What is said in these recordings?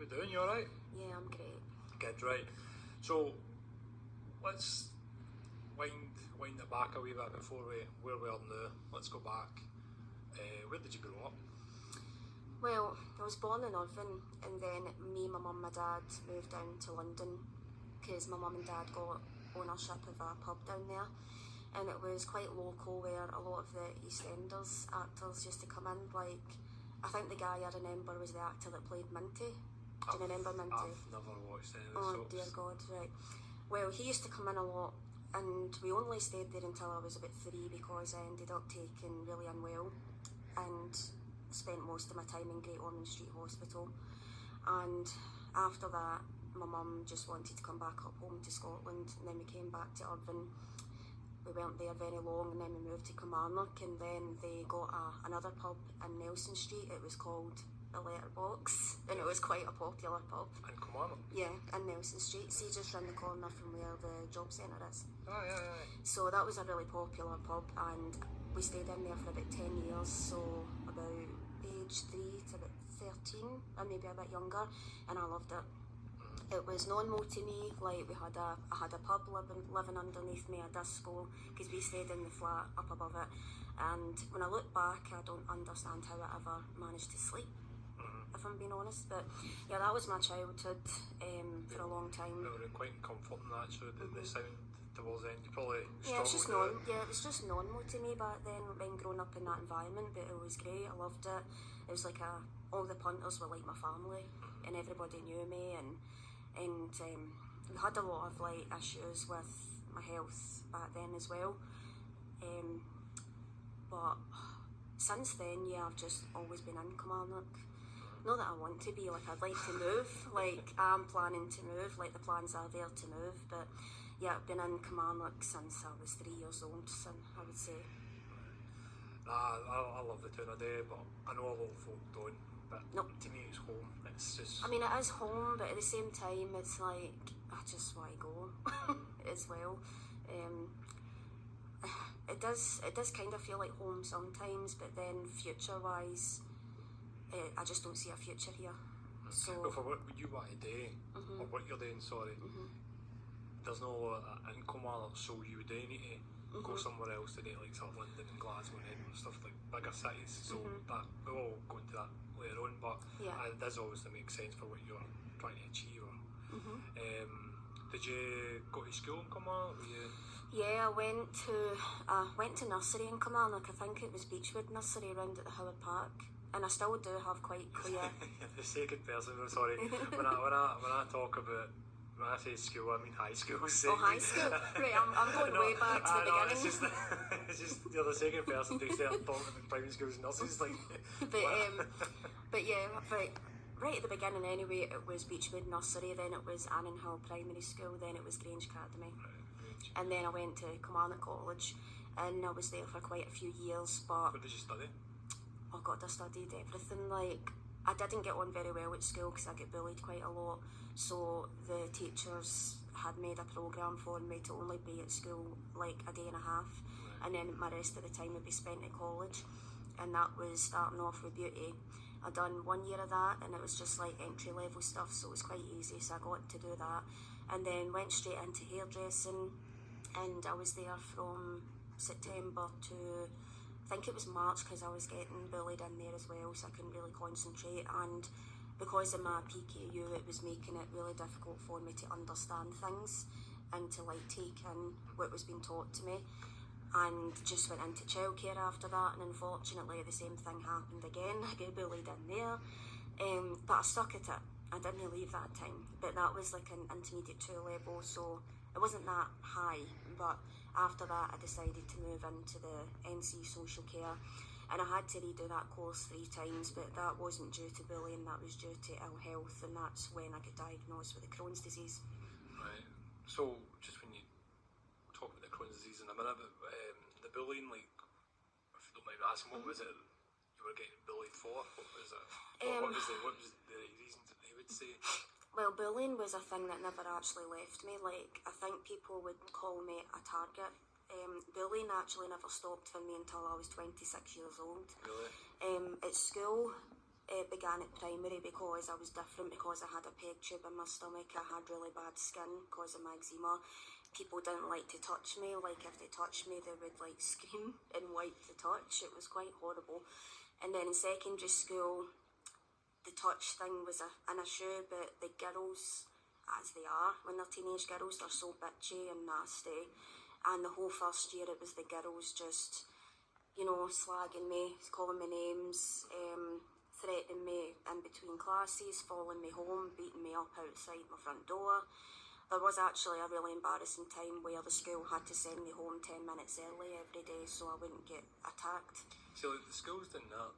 we doing? You alright? Yeah, I'm great. Good, right. So, let's wind it back a wee bit before where we are now. Let's go back. Where did you grow up? Well, I was born in Irvine, and then me, my mum, my dad moved down to London because my mum and dad got ownership of a pub down there, and it was quite local where a lot of the EastEnders actors used to come in. Like, I think the guy I remember was the actor that played Minty. Do you remember Minty? I've never watched any of the Oh soaps. dear God, right. Well, he used to come in a lot, and we only stayed there until I was about 3 because I ended up taking really unwell and spent most of my time in Great Ormond Street Hospital. And after that, my mum just wanted to come back up home to Scotland, and then we came back to Irvine. We weren't there very long, and then we moved to Kilmarnock, and then they got another pub in Nelson Street. It was called The Letterbox, and it was quite a popular pub. In Kilmarnock? Yeah, in Nelson Street. See, just round the corner from where the job centre is. Oh, yeah. So that was a really popular pub, and we stayed in there for about 10 years, so about age 3 to about 13, or maybe a bit younger, and I loved it. It was normal to me. Like, I had a pub living underneath me, a disco, because we stayed in the flat up above it, and when I look back, I don't understand how I ever managed to sleep, if I'm being honest. But yeah, that was my childhood for a long time. They were quite comforting, actually, the sound towards the end. You probably Yeah, it struggled was just normal to me back then when growing up in that environment, but it was great. I loved it. It was like all the punters were like my family, and everybody knew me, and we had a lot of like issues with my health back then as well. But since then, yeah, I've just always been in Kilmarnock. Not that I want to be, like, I'd like to move, like, I'm planning to move, like, the plans are there to move, but yeah, I've been in Kilmarnock since I was 3 years old, so I would say. I love the town I do, but I know a lot of folk don't, but Nope. to me it's home. It's just... I mean, it is home, but at the same time, it's like, I just want to go as well. It does kind of feel like home sometimes, but then future-wise, I just don't see a future here. So, Well, for what you want to do, or what you're doing, there's no income on it, so you do need to go somewhere else today, like sort of London and Glasgow and Edinburgh, stuff like bigger cities. So that we'll go into that later on, but yeah. it does obviously make sense for what you're trying to achieve. Did you go to school in Kilmarnock? Yeah, I went to nursery in Kilmarnock. I think it was Beechwood Nursery around at the Howard Park, and I still do have quite clear. The second person, I'm sorry. when I talk about, when I say school, I mean high school. Oh, high school? Right, I'm going way back to the beginning. It's just you're the second person to start talking about primary schools and nurseries. Like, but yeah, right at the beginning anyway, it was Beechwood Nursery, then it was Annenhill Primary School, then it was Grange Academy. And then I went to Kilmarnock College, and I was there for quite a few years, but... What did you study? Oh God, I studied everything. Like, I didn't get on very well at school because I get bullied quite a lot, so the teachers had made a programme for me to only be at school like a day and a half, and then my rest of the time would be spent at college, and that was starting off with beauty. I done 1 year of that, and it was just like entry level stuff, so it was quite easy, so I got to do that, and then went straight into hairdressing, and I was there from September to, I think it was March, because I was getting bullied in there as well, so I couldn't really concentrate, and because of my PKU, it was making it really difficult for me to understand things and to like take in what was being taught to me, and just went into childcare after that, and unfortunately the same thing happened again. I got bullied in there, but I stuck at it. I didn't leave that time, but that was like an intermediate 2 level, so it wasn't that high. But after that I decided to move into the NC social care, and I had to redo that course 3 times, but that wasn't due to bullying, that was due to ill health, and that's when I got diagnosed with the Crohn's disease. Right, so just when you talk about the Crohn's disease in a minute, but the bullying, like, if you don't mind me asking, what was it you were getting bullied for? What was it? What was the reasons that they would say? Well, bullying was a thing that never actually left me. Like, I think people would call me a target. Bullying actually never stopped for me until I was 26 years old. Really? At school, began at primary because I was different, because I had a peg tube in my stomach, I had really bad skin because of my eczema. People didn't like to touch me, like if they touched me they would like scream and wipe the touch. It was quite horrible. And then in secondary school, the touch thing was an issue, but the girls, as they are when they're teenage girls, they're so bitchy and nasty. And the whole first year it was the girls just, you know, slagging me, calling me names, threatening me in between classes, following me home, beating me up outside my front door. There was actually a really embarrassing time where the school had to send me home 10 minutes early every day so I wouldn't get attacked. So like, the school's done that,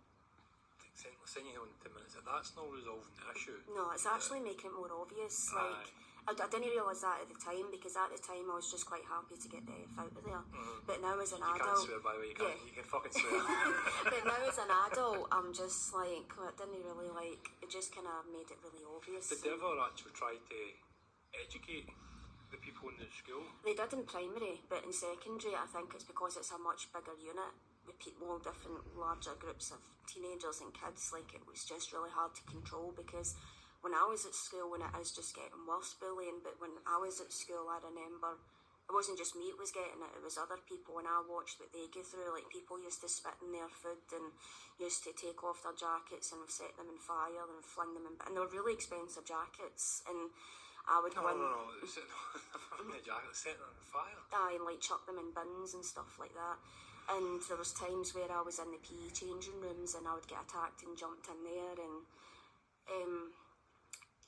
like, sending you home in 10 minutes, that's not resolving the issue. No, it's actually making it more obvious. Like, I didn't realise that at the time, because at the time I was just quite happy to get the F out of there. But now as an adult... You can't swear, by the way, you can fucking swear. But now as an adult, I'm just like, I didn't really like, it just kind of made it really obvious. Did they ever actually try to educate the people in the school? They did in primary, but in secondary I think it's because it's a much bigger unit with people, different larger groups of teenagers and kids. Like, it was just really hard to control, because when I was at school, when it is just getting worse bullying, but when I was at school I remember it wasn't just me that was getting it, it was other people, and I watched what they go through. Like, people used to spit in their food and used to take off their jackets and set them in fire and fling them in, and they were really expensive jackets, and I would No, set them on fire. And like chuck them in bins and stuff like that. And there was times where I was in the PE changing rooms and I would get attacked and jumped in there, and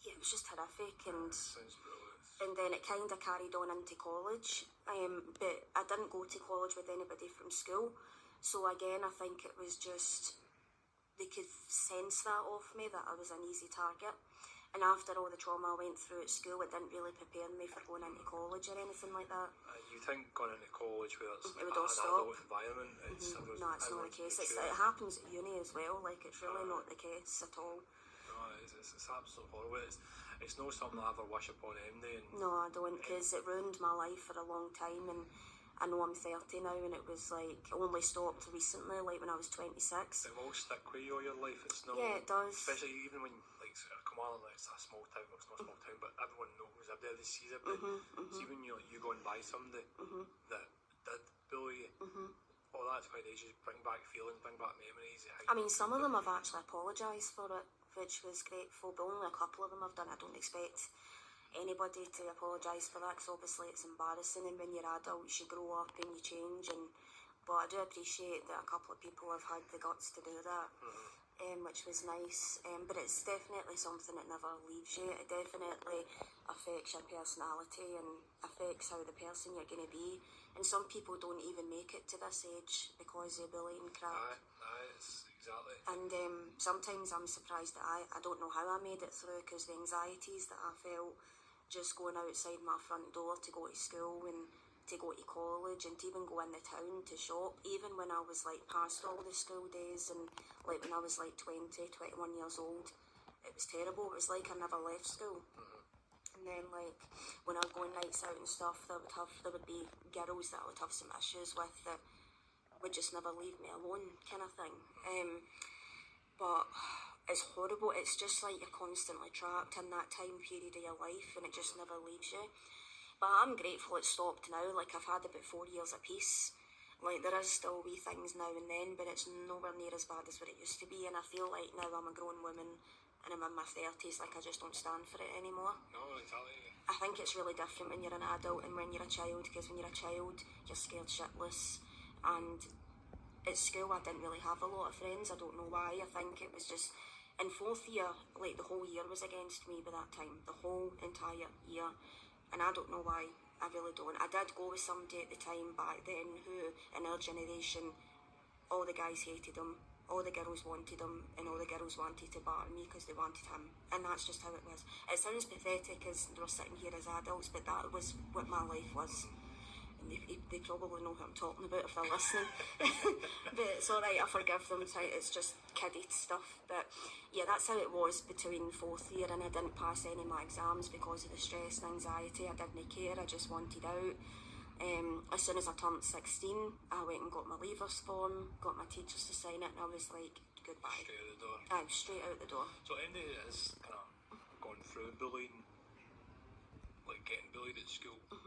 yeah, it was just horrific. And sounds brilliant. And then it kind of carried on into college, but I didn't go to college with anybody from school, so again I think it was just they could sense that off me, that I was an easy target. And after all the trauma I went through at school, it didn't really prepare me for going into college or anything like that. You think going into college where it's it would an all stop. adult environment? No, it's not the case. It happens at uni as well. Like, it's really not the case at all. No, it's absolutely horrible. It's not something I ever wish upon anybody. No, I don't, because it ruined my life for a long time, and I know I'm 30 now, and it was like only stopped recently, like when I was 26. It will stick with you all your life. It's not. Yeah, it does. Especially even when Kamala, like, it's a small town. Well, it's not a small town, but everyone knows everybody sees it. See, when you going by somebody that did bully you, all that's quite easy. Bring back feelings, bring back memories. I mean, some of them have actually apologised for it, which was grateful, but only a couple of them have done. I don't expect anybody to apologise for that, because obviously it's embarrassing, and when you're adults you grow up and you change, but I do appreciate that a couple of people have had the guts to do that, which was nice, but it's definitely something that never leaves you. It definitely affects your personality and affects how the person you're going to be, and some people don't even make it to this age because of bullying crap. Exactly. And sometimes I'm surprised that I don't know how I made it through, because the anxieties that I felt just going outside my front door to go to school and to go to college and to even go in the town to shop, even when I was like past all the school days, and like when I was like 20, 21 years old, it was terrible. It was like I never left school. And then like when I was going nights out and stuff, there would be girls that I would have some issues with that would just never leave me alone, kind of thing. But it's horrible. It's just like you're constantly trapped in that time period of your life, and it just never leaves you. But I'm grateful it stopped now. Like, I've had about 4 years of peace. Like, there is still wee things now and then, but it's nowhere near as bad as what it used to be. And I feel like now I'm a grown woman and I'm in my 30s, like, I just don't stand for it anymore. No, exactly. I think it's really different when you're an adult and when you're a child, because when you're a child, you're scared shitless. And at school, I didn't really have a lot of friends. I don't know why. I think it was just in fourth year, like, the whole year was against me by that time. The whole entire year. And I don't know why, I really don't. I did go with somebody at the time back then who, in our generation, all the guys hated him, all the girls wanted him, and all the girls wanted to bar me because they wanted him. And that's just how it was. It sounds pathetic as we're sitting here as adults, but that was what my life was. And they probably know who I'm talking about if they're listening. But it's alright, I forgive them, it's just kiddie stuff. But yeah, that's how it was between fourth year, and I didn't pass any of my exams because of the stress and anxiety. I didn't care, I just wanted out. As soon as I turned 16, I went and got my leavers form, got my teachers to sign it, and I was like, goodbye. Straight out the door. Aye, straight out the door. So anybody that has kind of gone through bullying, like getting bullied at school, what